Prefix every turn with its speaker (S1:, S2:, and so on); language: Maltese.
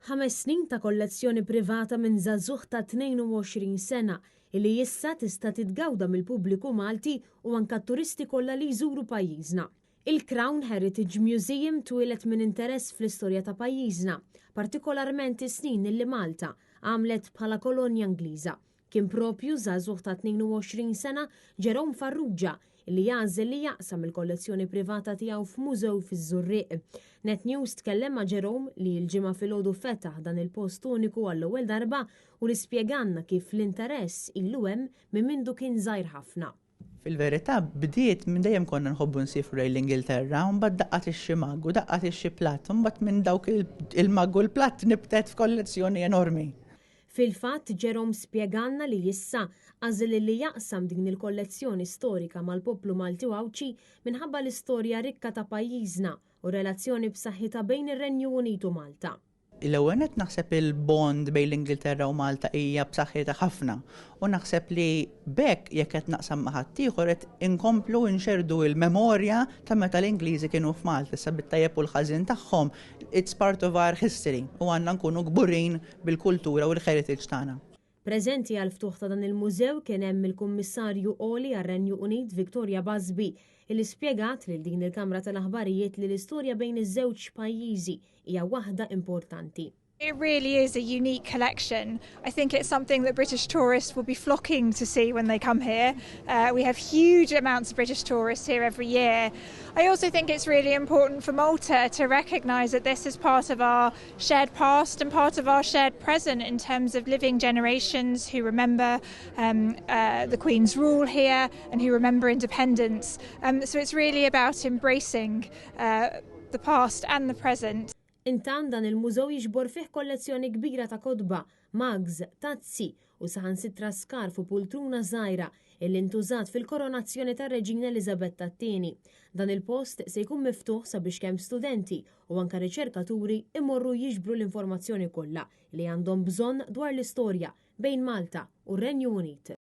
S1: 5 snin ta' kollezzjoni privata minn żagħżugħ ta' 22 sena illi issa tista' titgawda mill-pubbliku Malti u anke turisti kollha li jżuru pajjiżna. Il-Crown Heritage Museum twilet minn interess fl-istorja ta' pajjiżna, partikolarment is-snin illi Malta għamlet bħala kolonja Ingliża. Kien propju żagħżugħ ta' 22 sena Jerome Farrugia li jagħżel li jaqsam il-kollezzjoni privata tiegħu f'mużew fiż-Żurrieq. Net News tkellem ma' Jerome li l-ġimgħa filgħodu fetaħ dan il-post uniku għall-ewwel darba u li spjeganna kif l-interess ilu hemm minn mindu kien żgħir ħafna.
S2: Fil-verità bdiet minn dejjem konna nħobbu nsifru l-Ingilterra u mbagħad daqqat ix-xi magg u daqqat ix-xi platt u mbagħad minn dawk il-magg u l-platt nibtet f'kollezzjoni enormi.
S1: Fil-fatt Jerome spjeganna li issa għażel li jaqsam din il-kollezzjoni storika mal-poplu Malti u Awċi minħabba l-istorja rikka ta' pajjiżna u relazzjoni b'saħħitha bejn ir-Renju Unitu Malta.
S2: Il-ewwel qed naħseb il-bond bejn l-Ingilterra u Malta hija b'saħħitha ħafna u naħseb li bekk jekk qed naqsam ma' ħadd ieħor qed inkomplu nxerdu l-memorja ta' meta l-Ingliżi kienu f'Malta issa bit-tajjeb u l-ħażin tagħhom. It's part of our history u għandna nkunu kburin bil-kultura u l-heritage tagħna.
S1: Preżenti għal ftuħ ta' dan il-mużew kien hemm il-Kummissarju Oli għar-Renju Unit Victoria Busby illi spjegat lil din il-Kamra tal-Aħbarijiet li l-istorja bejn iż-żewġ pajjiżi hija waħda importanti.
S3: It really is a unique collection. I think it's something that British tourists will be flocking to see when they come here. We have huge amounts of British tourists here every year. I also think it's really important for Malta to recognise that this is part of our shared past and part of our shared present in terms of living generations who remember the Queen's rule here and who remember independence. So it's really about embracing the past and the present.
S1: Intan dan il-mużew jiġbor fih kollezzjoni kbira ta' kodba, mugs, tazzi u saħansitra skarf u pultruna żgħira illi ntużat fil-koronazzjoni tar-Reġina Elisabetta II. Dan il-post se jkun miftuħ sabiex kemm studenti u anke riċerkaturi imorru jiġbru l-informazzjoni kollha li għandhom bżonn dwar l-istorja bejn Malta u r-Renju Unit.